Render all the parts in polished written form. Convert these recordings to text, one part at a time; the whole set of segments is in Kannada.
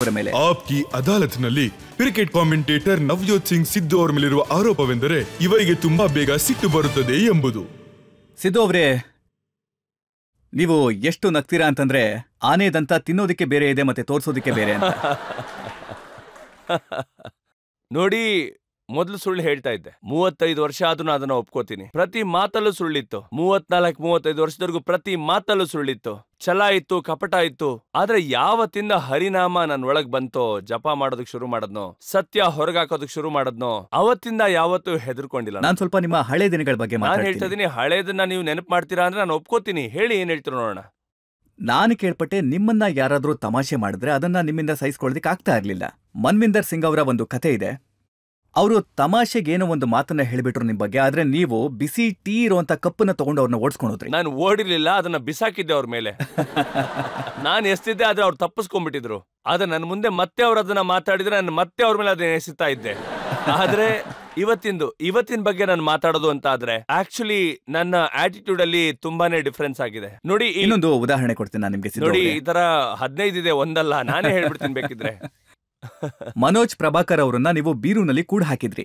ಮೇಲೆ ಆಪ್ಕಿ ಅದಾಲತ್ನಲ್ಲಿ ಕ್ರಿಕೆಟ್ ಕಾಮೆಂಟೇಟರ್ ನವಜೋತ್ ಸಿಂಗ್ ಸಿದ್ದು ಅವರ ಮೇಲಿರುವ ಆರೋಪವೆಂದರೆ ಇವರಿಗೆ ತುಂಬಾ ಬೇಗ ಸಿಟ್ಟು ಬರುತ್ತದೆ ಎಂಬುದು. ಸಿದ್ದು ಅವರೇ, ನೀವು ಎಷ್ಟು ನಗ್ತೀರಾ ಅಂತಂದ್ರೆ ಆನೆದಂತ ತಿನ್ನೋದಕ್ಕೆ ಬೇರೆ ಇದೆ ಮತ್ತೆ ತೋರ್ಸೋದಕ್ಕೆ ಬೇರೆ ಅಂತ. ನೋಡಿ, ಮೊದಲು ಸುಳ್ಳು ಹೇಳ್ತಾ ಇದ್ದೆ. 35 ವರ್ಷ ಆದ್ರೂ ಅದನ್ನ ಒಪ್ಕೋತೀನಿ. ಪ್ರತಿ ಮಾತಲ್ಲೂ ಸುಳ್ಳಿತ್ತು. 34-35 ವರ್ಷದವರೆಗೂ ಪ್ರತಿ ಮಾತಲ್ಲೂ ಸುಳ್ಳಿತ್ತು. ಛಲ ಇತ್ತು, ಕಪಟ ಇತ್ತು. ಆದ್ರೆ ಯಾವತ್ತಿಂದ ಹರಿನಾಮ ನನ್ನ ಒಳಗ್ ಬಂತೋ, ಜಪ ಮಾಡೋದಕ್ ಶುರು ಮಾಡದ್ನೋ, ಸತ್ಯ ಹೊರಗಾಕೋದಕ್ ಶುರು ಮಾಡದ್ನೋ, ಅವತ್ತಿಂದ ಯಾವತ್ತೂ ಹೆದರ್ಕೊಂಡಿಲ್ಲ. ನಾನ್ ಸ್ವಲ್ಪ ನಿಮ್ಮ ಹಳೆ ದಿನಗಳ ಬಗ್ಗೆ ನಾನು ಹೇಳ್ತಾ ಇದೀನಿ. ಹಳೇದನ್ನ ನೀವು ನೆನಪು ಮಾಡ್ತೀರಾ ಅಂದ್ರೆ ನಾನು ಒಪ್ಕೋತೀನಿ. ಹೇಳಿ, ಏನ್ ಹೇಳ್ತೀರ ನೋಡೋಣ. ನಾನು ಕೇಳ್ಪಟ್ಟೆ, ನಿಮ್ಮನ್ನ ಯಾರಾದ್ರೂ ತಮಾಷೆ ಮಾಡಿದ್ರೆ ಅದನ್ನ ನಿಮ್ಮಿಂದ ಸಹಿಸ್ಕೊಳ್ಳೋದಕ್ಕೆ ಆಗ್ತಾ ಇರ್ಲಿಲ್ಲ. ಮನ್ವಿಂದರ್ ಸಿಂಗ್ ಅವರ ಒಂದು ಕತೆ ಇದೆ. ಅವರು ತಮಾಷೆಗೇನೋ ಒಂದು ಮಾತನ್ನ ಹೇಳಿಬಿಟ್ರು ನಿಮ್ ಬಗ್ಗೆ. ಆದ್ರೆ ನೀವು ಬಿಸಿ ಟೀ ಇರುವಂತ ಕಪ್ಪನ್ನ ತಗೊಂಡು ಅವ್ರನ್ನ ಓಡಿಸ್ಕೊಂಡ್ರಿ. ನಾನು ಓಡಿರ್ಲಿಲ್ಲ, ಅದನ್ನ ಬಿಸಾಕಿದ್ದೆ ಅವ್ರ ಮೇಲೆ. ನಾನು ಎಸ್ತಿದ್ದೆ, ಆದ್ರೆ ಅವ್ರು ತಪ್ಪಿಸ್ಕೊಂಡ್ಬಿಟ್ಟಿದ್ರು. ಆದ್ರೆ ನನ್ನ ಮುಂದೆ ಮತ್ತೆ ಅವ್ರು ಅದನ್ನ ಮಾತಾಡಿದ್ರೆ ನಾನು ಮತ್ತೆ ಅವ್ರ ಮೇಲೆ ಅದನ್ನ ಎಸಿತಾ ಇದ್ದೆ. ಆದ್ರೆ ಇವತ್ತಿನ ಬಗ್ಗೆ ನಾನು ಮಾತಾಡೋದು ಅಂತ ಆದ್ರೆ ಆಕ್ಚುಲಿ ನನ್ನ ಆಟಿಟ್ಯೂಡ್ ಅಲ್ಲಿ ತುಂಬಾನೇ ಡಿಫ್ರೆನ್ಸ್ ಆಗಿದೆ. ನೋಡಿ, ಇನ್ನೊಂದು ಉದಾಹರಣೆ ಕೊಡ್ತೀನಿ ನಾನು ನಿಮ್ಗೆ. ನೋಡಿ, ಈ ತರ 15 ಇದೆ, ಒಂದಲ್ಲ. ನಾನೇ ಹೇಳ್ಬಿಡ್ತೀನಿ ಬೇಕಿದ್ರೆ. ಮನೋಜ್ ಪ್ರಭಾಕರ್ ಅವರನ್ನ ನೀವು ಬೀರೂನಲ್ಲಿ ಕೂಡ ಹಾಕಿದ್ರಿ,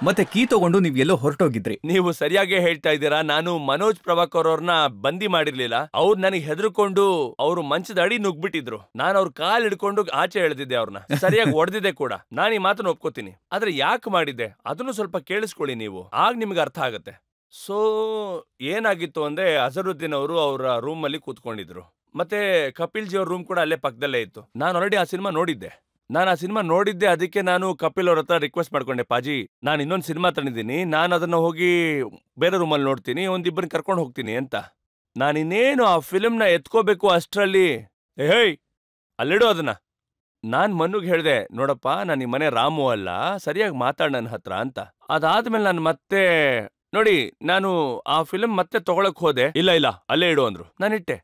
ಮತ್ತೆ ಕೀ ತಗೊಂಡು ನೀವು ಎಲ್ಲೋ ಹೊರಟೋಗಿದ್ರಿ. ನೀವು ಸರಿಯಾಗಿ ಹೇಳ್ತಾ ಇದ್ದೀರಾ. ನಾನು ಮನೋಜ್ ಪ್ರಭಾಕರ್ ಅವ್ರನ್ನ ಬಂದಿ ಮಾಡಿರ್ಲಿಲ್ಲ. ಅವ್ರು ನನಗೆ ಹೆದರ್ಕೊಂಡು ಅವರು ಮಂಚದ ಅಡಿ ನುಗ್ಬಿಟ್ಟಿದ್ರು. ನಾನು ಅವ್ರ ಕಾಲ್ ಹಿಡ್ಕೊಂಡು ಆಚೆ ಎಳೆದಿದ್ದೆ, ಅವ್ರನ್ನ ಸರಿಯಾಗಿ ಹೊಡೆದಿದ್ದೆ ಕೂಡ. ನಾನು ಈ ಮಾತನ್ನ ಒಪ್ಕೋತೀನಿ. ಆದ್ರೆ ಯಾಕೆ ಮಾಡಿದ್ದೆ ಅದನ್ನು ಸ್ವಲ್ಪ ಕೇಳಿಸ್ಕೊಳ್ಳಿ ನೀವು, ಆಗ ನಿಮ್ಗೆ ಅರ್ಥ ಆಗತ್ತೆ. ಸೊ ಏನಾಗಿತ್ತು ಅಂದ್ರೆ, ಅಜರುದ್ದೀನ್ ಅವರು ಅವರ ರೂಮ್ ಅಲ್ಲಿ ಕೂತ್ಕೊಂಡಿದ್ರು. ಮತ್ತೆ ಕಪಿಲ್ ಜಿ ಅವ್ರ ರೂಮ್ ಕೂಡ ಅಲ್ಲೇ ಪಕ್ಕದಲ್ಲೇ ಇತ್ತು. ನಾನು ಆಲ್ರೆಡಿ ಆ ಸಿನಿಮಾ ನೋಡಿದ್ದೆ. ಅದಕ್ಕೆ ನಾನು ಕಪಿಲ್ ಅವ್ರ ಹತ್ರ ರಿಕ್ವೆಸ್ಟ್ ಮಾಡ್ಕೊಂಡೆ, ಪಾಜಿ ನಾನು ಇನ್ನೊಂದು ಸಿನಿಮಾ ತಂದಿದ್ದೀನಿ, ನಾನು ಅದನ್ನ ಹೋಗಿ ಬೇರೆ ರೂಮಲ್ಲಿ ನೋಡ್ತೀನಿ, ಒಂದಿಬ್ಬರನ್ನ ಕರ್ಕೊಂಡು ಹೋಗ್ತೀನಿ ಅಂತ. ನಾನಿನ್ನೇನು ಆ ಫಿಲ್ಮ್ನ ಎತ್ಕೋಬೇಕು ಅಷ್ಟರಲ್ಲಿ, ಹೇಯ್ ಅಲ್ಲಿಡೋ ಅದನ್ನ. ನಾನ್ ಮನ್ನುಗ್ ಹೇಳ್ದೆ, ನೋಡಪ್ಪ, ನಾನು ಈ ಮನೆ ರಾಮು ಅಲ್ಲ, ಸರಿಯಾಗಿ ಮಾತಾಡ್ ನನ್ನ ಹತ್ರ ಅಂತ. ಅದಾದ್ಮೇಲೆ ನಾನು ಮತ್ತೆ ನೋಡಿ, ನಾನು ಆ ಫಿಲ್ಮ್ ಮತ್ತೆ ತಗೊಳಕ್ ಹೋದೆ. ಇಲ್ಲ ಅಲ್ಲೇ ಇಡು ಅಂದ್ರು. ನಾನಿಟ್ಟೆ.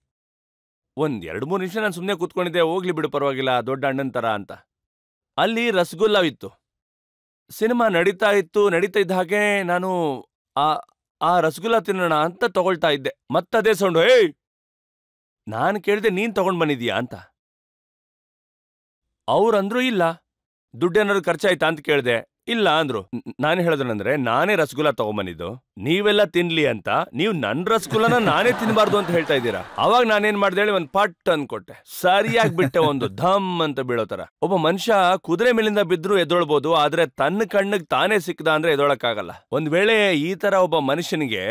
1-2-3 ನಿಮಿಷ ನಾನು ಸುಮ್ಮನೆ ಕೂತ್ಕೊಂಡಿದ್ದೆ. ಹೋಗ್ಲಿ ಬಿಡು, ಪರವಾಗಿಲ್ಲ, ದೊಡ್ಡ ಅಣ್ಣನ್ ತರ ಅಂತ. ಅಲ್ಲಿ ರಸಗುಲ್ಲ ಇತ್ತು. ಸಿನಿಮಾ ನಡೀತಾ ಇದ್ದ ಹಾಗೆ ನಾನು ಆ ರಸಗುಲ್ಲ ತಿನ್ನೋಣ ಅಂತ ತಗೊಳ್ತಾ ಇದ್ದೆ. ಮತ್ತದೇ ಸೌಂಡು, ಏಯ್! ನಾನು ಕೇಳಿದೆ, ನೀನ್ ತಗೊಂಡ್ ಬಂದಿದ್ಯಾ ಅಂತ. ಅವ್ರಂದ್ರು, ಇಲ್ಲ. ದುಡ್ಡೇನಾದ್ರು ಖರ್ಚಾಯ್ತಾ ಅಂತ ಕೇಳಿದೆ. ಇಲ್ಲ ಅಂದ್ರು. ನಾನು ಹೇಳಿದ್ರಂದ್ರೆ, ನಾನೇ ರಸಗುಲ್ಲ ತಗೊಂಬಂದಿದ್ದು, ನೀವೆಲ್ಲ ತಿನ್ಲಿ ಅಂತ. ನೀವು ನನ್ ರಸಗುಲ್ಲನ ನಾನೇ ತಿನ್ಬಾರ್ದು ಅಂತ ಹೇಳ್ತಾ ಇದ್ದೀರಾ. ಅವಾಗ ನಾನೇನ್ ಮಾಡ್ದೆ ಹೇಳಿ, ಒಂದ್ ಪಟ್ ಅನ್ಕೊಟ್ಟೆ. ಸರಿಯಾಗಿ ಬಿಟ್ಟೆ, ಒಂದು ಧಮ್ ಅಂತ ಬೀಳೋ ತರ. ಒಬ್ಬ ಮನುಷ್ಯ ಕುದುರೆ ಮೇಲಿಂದ ಬಿದ್ರು ಎದ್ದೊಳ್ಬೋದು, ಆದ್ರೆ ತನ್ನ ಕಣ್ಣಿಗೆ ತಾನೇ ಸಿಕ್ಕದ ಅಂದ್ರೆ ಎದ್ದೊಳಕ್ಕಾಗಲ್ಲ. ಒಂದ್ ವೇಳೆ ಈ ತರ ಒಬ್ಬ ಮನುಷ್ಯನಿಗೆ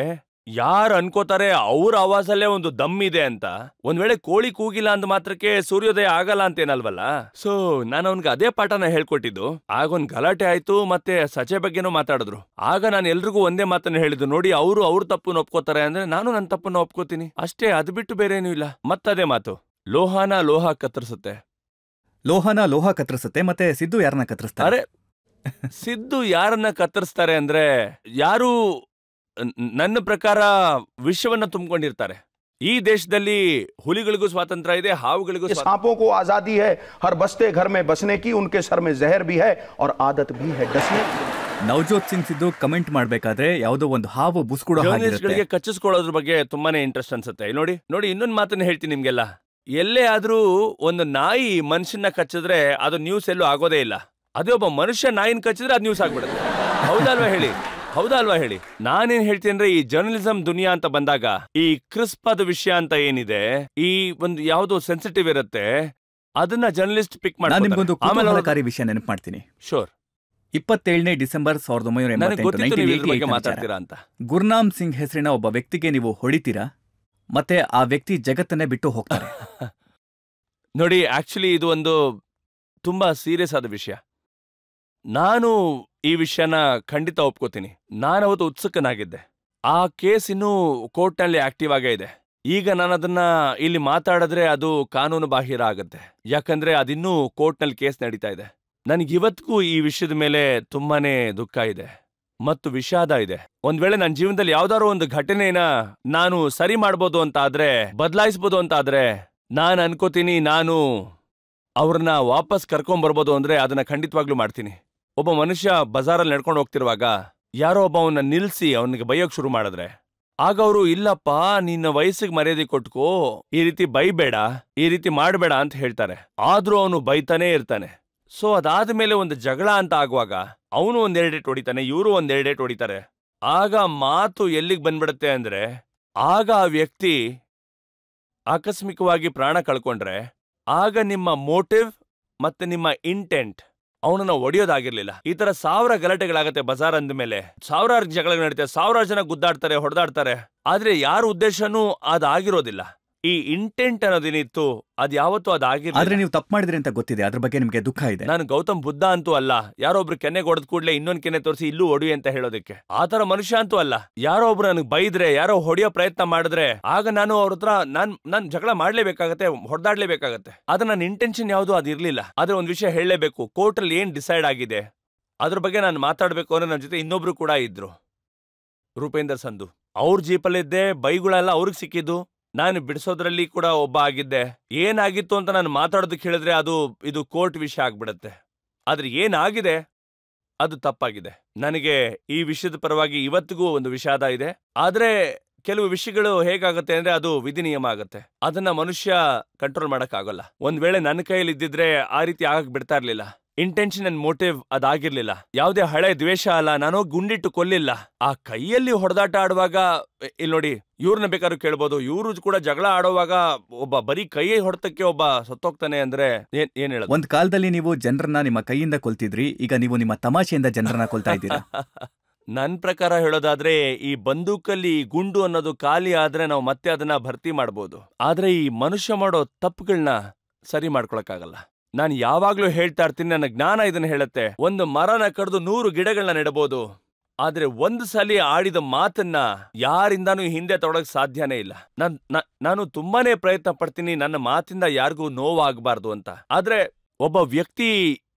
ಯಾರು ಅನ್ಕೋತಾರೆ ಅವ್ರ ಆವಾಜಲ್ಲೇ ಒಂದು ದಮ್ ಇದೆ ಅಂತ, ಒಂದ್ ವೇಳೆ ಕೋಳಿ ಕೂಗಿಲ್ಲ ಅಂದ ಮಾತ್ರಕ್ಕೆ ಸೂರ್ಯೋದಯ ಆಗಲ್ಲ ಅಂತೇನಲ್ವಲ್ಲ. ಸೊ ನಾನು ಅವನ್ಗೆ ಅದೇ ಪಾಠನ ಹೇಳ್ಕೊಟ್ಟಿದ್ದು. ಆಗೊಂದ್ ಗಲಾಟೆ ಆಯ್ತು, ಮತ್ತೆ ಸಚೆ ಬಗ್ಗೆನೂ ಮಾತಾಡಿದ್ರು. ಆಗ ನಾನು ಎಲ್ರಿಗೂ ಒಂದೇ ಮಾತನ್ನ ಹೇಳಿದ್ದು, ನೋಡಿ, ಅವ್ರ ತಪ್ಪನ್ನು ಒಪ್ಕೋತಾರೆ ಅಂದ್ರೆ ನಾನು ನನ್ನ ತಪ್ಪನ್ನು ಒಪ್ಕೋತೀನಿ ಅಷ್ಟೇ, ಅದು ಬಿಟ್ಟು ಬೇರೆ ಏನೂ ಇಲ್ಲ. ಮತ್ತದೇ ಮಾತು, ಲೋಹನ ಲೋಹ ಕತ್ತರಿಸುತ್ತೆ. ಮತ್ತೆ ಸಿದ್ದು ಯಾರನ್ನ ಕತ್ತರಿಸ್ತಾರೆ? ಸಿದ್ದು ಯಾರನ್ನ ಕತ್ತರಿಸ್ತಾರೆ ಅಂದ್ರೆ, ಯಾರು ನನ್ನ ಪ್ರಕಾರ ವಿಶ್ವವನ್ನ ತುಂಬಿಕೊಂಡಿರ್ತಾರೆ. ಈ ದೇಶದಲ್ಲಿ ಹುಲಿಗಳಿಗೂ ಸ್ವಾತಂತ್ರ್ಯ ಇದೆ, ಹಾವುಗಳಿಗೂ. सांपों को आजादी है हर बस्ते घर में बसने की, उनके सर में जहर भी है और आदत भी है डसने की. ನವಜೋತ್ ಸಿಂಗ್ ಸಿದ್ದು ಕಮೆಂಟ್ ಮಾಡ್ಬೇಕಾದ್ರೆ ಯಾವುದೋ ಒಂದು ಹಾವು ಬುಸ್ಕೂಡೋ ಜರ್ನಲಿಸ್ಟ್ಗಳಿಗೆ ಕಚ್ಚಿಸ್ಕೊಳ್ಳೋದ್ರ ಬಗ್ಗೆ ತುಂಬಾನೇ ಇಂಟ್ರೆಸ್ಟ್ ಅನ್ಸುತ್ತೆ. ನೋಡಿ, ಇನ್ನೊಂದು ಮಾತನ್ನ ಹೇಳ್ತೀನಿ ನಿಮ್ಗೆಲ್ಲ. ಎಲ್ಲೇ ಆದ್ರೂ ಒಂದು ನಾಯಿ ಮನುಷ್ಯನ ಕಚ್ಚಿದ್ರೆ ಅದು ನ್ಯೂಸ್ ಎಲ್ಲೂ ಆಗೋದೇ ಇಲ್ಲ. ಅದೇ ಒಬ್ಬ ಮನುಷ್ಯ ನಾಯಿನ ಕಚ್ಚಿದ್ರೆ ಅದು ನ್ಯೂಸ್ ಆಗ್ಬಿಡುತ್ತೆ. ಹೌದಾ ಅಲ್ವಾ ಹೇಳಿ? ನಾನೇನ್ ಹೇಳ್ತೀನಿ ಅಂದ್ರೆ, ಈ ಜರ್ನಲಿಸಂ ದುನಿಯಾ ಅಂತ ಬಂದಾಗ, ಈ ಕ್ರಿಸ್ಪ್ ಆದ ವಿಷಯ ಅಂತ ಏನಿದೆ, ಈ ಒಂದು ಯಾವ್ದೋ ಸೆನ್ಸಿಟಿವ್ ಇರುತ್ತೆ, ಅದನ್ನ ಜರ್ನಲಿಸ್ಟ್ ಪಿಕ್ ಮಾಡಿ. ನಿಮ್ಗೊಂದು ಕುತೂಹಲಕಾರಿ ವಿಷಯ ನೆನಪು ಮಾಡ್ತೀನಿ. ಶೋರ್. 27 ಡಿಸೆಂಬರ್ 1988 ಮಾತಾಡ್ತೀರಾ ಅಂತ. ಗುರ್ನಾಮ್ ಸಿಂಗ್ ಹೆಸರಿನ ಒಬ್ಬ ವ್ಯಕ್ತಿಗೆ ನೀವು ಹೊಡಿತೀರಾ, ಮತ್ತೆ ಆ ವ್ಯಕ್ತಿ ಜಗತ್ತನ್ನೇ ಬಿಟ್ಟು ಹೋಗ್ತಾರೆ. ನೋಡಿ, ಆಕ್ಚುಲಿ ಇದು ಒಂದು ತುಂಬಾ ಸೀರಿಯಸ್ ಆದ ವಿಷಯ. ನಾನು ಈ ವಿಷಯನ ಖಂಡಿತ ಒಪ್ಕೋತೀನಿ. ನಾನವತ್ತು ಉತ್ಸುಕನಾಗಿದ್ದೆ. ಆ ಕೇಸ್ ಇನ್ನೂ ಕೋರ್ಟ್ನಲ್ಲಿ ಆಕ್ಟಿವ್ ಆಗೇ ಇದೆ. ಈಗ ನಾನು ಅದನ್ನ ಇಲ್ಲಿ ಮಾತಾಡಿದ್ರೆ ಅದು ಕಾನೂನು ಬಾಹಿರ ಆಗುತ್ತೆ. ಯಾಕಂದ್ರೆ ಅದಿನ್ನೂ ಕೋರ್ಟ್ನಲ್ಲಿ ಕೇಸ್ ನಡೀತಾ ಇದೆ. ನನಗಿವತ್ತಿಗೂ ಈ ವಿಷಯದ ಮೇಲೆ ತುಂಬಾನೇ ದುಃಖ ಇದೆ ಮತ್ತು ವಿಷಾದ ಇದೆ. ಒಂದ್ ವೇಳೆ ನನ್ನ ಜೀವನದಲ್ಲಿ ಯಾವ್ದಾದ್ರು ಒಂದು ಘಟನೆನ ನಾನು ಸರಿ ಮಾಡ್ಬೋದು ಅಂತ ಆದ್ರೆ, ಬದಲಾಯಿಸ್ಬೋದು ಅಂತ ಆದ್ರೆ, ನಾನು ಅನ್ಕೋತೀನಿ, ನಾನು ಅವ್ರನ್ನ ವಾಪಸ್ ಕರ್ಕೊಂಡ್ಬರ್ಬೋದು ಅಂದ್ರೆ ಅದನ್ನ ಖಂಡಿತವಾಗ್ಲೂ ಮಾಡ್ತೀನಿ. ಒಬ್ಬ ಮನುಷ್ಯ ಬಜಾರಲ್ಲಿ ನಡ್ಕೊಂಡು ಹೋಗ್ತಿರುವಾಗ ಯಾರೋ ಒಬ್ಬ ಅವನ್ನ ನಿಲ್ಸಿ ಅವನಿಗೆ ಬೈಯೋಕ್ ಶುರು ಮಾಡಿದ್ರೆ, ಆಗ ಅವರು ಇಲ್ಲಪ್ಪ ನಿನ್ನ ವಯಸ್ಸಿಗೆ ಮರ್ಯಾದೆ ಕೊಟ್ಕೋ, ಈ ರೀತಿ ಬೈಬೇಡ, ಈ ರೀತಿ ಮಾಡಬೇಡ ಅಂತ ಹೇಳ್ತಾರೆ. ಆದ್ರೂ ಅವನು ಬೈತಾನೇ ಇರ್ತಾನೆ. ಸೊ ಅದಾದ್ಮೇಲೆ ಒಂದು ಜಗಳ ಅಂತ ಆಗುವಾಗ ಅವನು ಒಂದೆರಡು ಡೇಟ್ ಹೊಡಿತಾನೆ, ಇವರು ಒಂದೆರಡು ಡೇಟ್ ಹೊಡಿತಾರೆ. ಆಗ ಮಾತು ಎಲ್ಲಿಗೆ ಬಂದ್ಬಿಡುತ್ತೆ ಅಂದ್ರೆ, ಆಗ ಆ ವ್ಯಕ್ತಿ ಆಕಸ್ಮಿಕವಾಗಿ ಪ್ರಾಣ ಕಳ್ಕೊಂಡ್ರೆ ಆಗ ನಿಮ್ಮ ಮೋಟಿವ್ ಮತ್ತೆ ನಿಮ್ಮ ಇಂಟೆಂಟ್ ಅವನನ್ನ ಒಡೆಯೋದಾಗಿರ್ಲಿಲ್ಲ. ಈ ತರ 1000 ಗಲಾಟೆಗಳಾಗತ್ತೆ ಬಜಾರ್ ಅಂದ ಮೇಲೆ, ಸಾವಿರಾರು ಜಗಳ ನಡೀತಾರೆ, ಸಾವಿರಾರು ಜನ ಗುದ್ದಾಡ್ತಾರೆ, ಹೊಡೆದಾಡ್ತಾರೆ. ಆದ್ರೆ ಯಾರ ಉದ್ದೇಶನೂ ಅದಾಗಿರೋದಿಲ್ಲ. ಈ ಇಂಟೆಂಟ್ ಅನ್ನೋದೇನಿತ್ತು ಅದ್ ಯಾವತ್ತೂ ಅದಾಗಿರ್ಲಿಲ್ಲ. ಆದ್ರೆ ನೀವು ತಪ್ಪು ಮಾಡಿದ್ರಿ ಅಂತ ಗೊತ್ತಿದೆ, ಅದ್ರ ಬಗ್ಗೆ ನಿಮ್ಗೆ ದುಃಖ ಇದೆ. ನಾನು ಗೌತಮ್ ಬುದ್ಧ ಅಂತೂ ಅಲ್ಲ, ಯಾರೋ ಒಬ್ರು ಕೆನ್ನೆಗೆ ಹೊಡೆದ್ ಕೂಡ್ಲೆ ಇನ್ನೊಂದ್ ಕೆನ್ನೆ ತೋರಿಸಿ ಇಲ್ಲೂ ಹೊಡಿ ಅಂತ ಹೇಳೋದಕ್ಕೆ. ಆತರ ಮನುಷ್ಯ ಅಂತೂ ಅಲ್ಲ. ಯಾರೋ ಒಬ್ರು ನನಗೆ ಬೈದ್ರೆ, ಯಾರೋ ಹೊಡೆಯೋ ಪ್ರಯತ್ನ ಮಾಡಿದ್ರೆ ಆಗ ನಾನು ಅವ್ರ ಹತ್ರ ನಾನ್ ಜಗಳ ಮಾಡ್ಲೇಬೇಕಾಗತ್ತೆ, ಹೊಡೆದಾಡ್ಲೇಬೇಕಾಗತ್ತೆ. ಆದ್ರೆ ನನ್ನ ಇಂಟೆನ್ಷನ್ ಯಾವುದು ಅದಿರ್ಲಿಲ್ಲ. ಆದ್ರೆ ಒಂದ್ ವಿಷಯ ಹೇಳಲೇಬೇಕು, ಕೋರ್ಟ್ ಅಲ್ಲಿ ಏನ್ ಡಿಸೈಡ್ ಆಗಿದೆ ಅದ್ರ ಬಗ್ಗೆ ನಾನು ಮಾತಾಡ್ಬೇಕು ಅಂದ್ರೆ ನನ್ನ ಜೊತೆ ಇನ್ನೊಬ್ರು ಕೂಡ ಇದ್ರು, ರೂಪೇಂದರ್ ಸಂಧು. ಅವ್ರ ಜೀಪಲ್ಲಿದ್ದೆ, ಬೈಗಳೆಲ್ಲ ಅವ್ರಿಗೆ ಸಿಕ್ಕಿದ್ದು, ನಾನು ಬಿಡಿಸೋದ್ರಲ್ಲಿ ಕೂಡ ಒಬ್ಬ ಆಗಿದ್ದೆ. ಏನಾಗಿತ್ತು ಅಂತ ನಾನು ಮಾತಾಡೋದಕ್ಕೆ ಹೇಳಿದ್ರೆ ಇದು ಕೋರ್ಟ್ ವಿಷಯ ಆಗ್ಬಿಡತ್ತೆ. ಆದ್ರೆ ಏನಾಗಿದೆ ಅದು ತಪ್ಪಾಗಿದೆ. ನನಗೆ ಈ ವಿಷಯದ ಪರವಾಗಿ ಇವತ್ತಿಗೂ ಒಂದು ವಿಷಾದ ಇದೆ. ಆದ್ರೆ ಕೆಲವು ವಿಷಯಗಳು ಹೇಗಾಗತ್ತೆ ಅಂದ್ರೆ ಅದು ವಿಧಿ ನಿಯಮ ಆಗತ್ತೆ, ಅದನ್ನ ಮನುಷ್ಯ ಕಂಟ್ರೋಲ್ ಮಾಡಕ್ಕಾಗಲ್ಲ. ಒಂದ್ ವೇಳೆ ನನ್ನ ಕೈಯಲ್ಲಿ ಇದ್ದಿದ್ರೆ ಆ ರೀತಿ ಆಗಕ್ ಬಿಡ್ತಾ ಇರ್ಲಿಲ್ಲ. ಇಂಟೆನ್ಷನ್ ಅಂಡ್ ಮೋಟಿವ್ ಅದಾಗಿರ್ಲಿಲ್ಲ. ಯಾವುದೇ ಹಳೆ ದ್ವೇಷ ಅಲ್ಲ, ನಾನು ಗುಂಡಿಟ್ಟು ಕೊಲ್ಲಿಲ್ಲ. ಆ ಕೈಯಲ್ಲಿ ಹೊಡೆದಾಟ ಆಡುವಾಗ ಇಲ್ಲಿ ನೋಡಿ, ಇವ್ರನ್ನ ಬೇಕಾದ್ರೂ ಕೇಳ್ಬೋದು, ಇವ್ರು ಕೂಡ ಜಗಳ ಆಡುವಾಗ ಒಬ್ಬ ಬರೀ ಕೈ ಹೊಡೆತಕ್ಕೆ ಒಬ್ಬ ಸತ್ತೋಗ್ತಾನೆ ಅಂದ್ರೆ ಏನ್ ಹೇಳೋದು? ಒಂದ್ ಕಾಲದಲ್ಲಿ ನೀವು ಜನರನ್ನ ನಿಮ್ಮ ಕೈಯಿಂದ ಕೊಲ್ತಿದ್ರಿ, ಈಗ ನೀವು ನಿಮ್ಮ ತಮಾಷೆಯಿಂದ ಜನರನ್ನ ಕೊಲ್ತಾ ಇದ್ದೀರಾ. ನನ್ ಪ್ರಕಾರ ಹೇಳೋದಾದ್ರೆ ಈ ಬಂದೂಕಲ್ಲಿ ಗುಂಡು ಅನ್ನೋದು ಖಾಲಿ ಆದ್ರೆ ನಾವು ಮತ್ತೆ ಅದನ್ನ ಭರ್ತಿ ಮಾಡ್ಬೋದು. ಆದ್ರೆ ಈ ಮನುಷ್ಯ ಮಾಡೋ ತಪ್ಪುಗಳನ್ನ ಸರಿ ಮಾಡ್ಕೊಳಕ್ಕಾಗಲ್ಲ. ನಾನು ಯಾವಾಗ್ಲೂ ಹೇಳ್ತಾ ಇರ್ತೀನಿ, ನನ್ನ ಜ್ಞಾನ ಇದನ್ನ ಹೇಳುತ್ತೆ, ಒಂದು ಮರನ ಕಡ್ದು 100 ಗಿಡಗಳನ್ನ ನೆಡಬಹುದು, ಆದ್ರೆ ಒಂದು ಸಲ ಆಡಿದ ಮಾತನ್ನ ಯಾರಿಂದಾನು ಹಿಂದೆ ತೊಡಕ್ ಸಾಧ್ಯನೇ ಇಲ್ಲ. ನಾನು ತುಂಬಾನೇ ಪ್ರಯತ್ನ ಪಡ್ತೀನಿ ನನ್ನ ಮಾತಿಂದ ಯಾರಿಗೂ ನೋವಾಗಬಾರ್ದು ಅಂತ. ಆದ್ರೆ ಒಬ್ಬ ವ್ಯಕ್ತಿ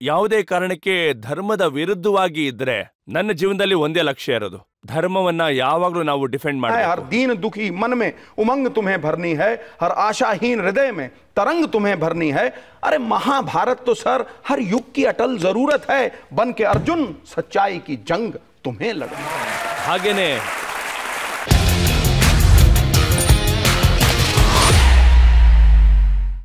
ಯಾವುದೇ ಕಾರಣಕ್ಕೆ ಧರ್ಮದ ವಿರುದ್ಧವಾಗಿ ಇದ್ರೆ ನನ್ನ ಜೀವನದಲ್ಲಿ ಒಂದೇ ಲಕ್ಷ್ಯ ಇರೋದು, ಧರ್ಮವನ್ನ ಯಾವಾಗ್ಲೂ ನಾವು ಡಿಫೆಂಡ್ ಮಾಡಬೇಕು. हर दीन दुखी मन में उमंग तुम्हें भरनी है, हर आशाहीन हृदय में तरंग तुम्हें भरनी है. अरे महाभारत तो सर हर युग की अटल जरूरत है, बन के अर्जुन सच्चाई की जंग तुम्हें लड़नी है. ಹಾಗೇನೆ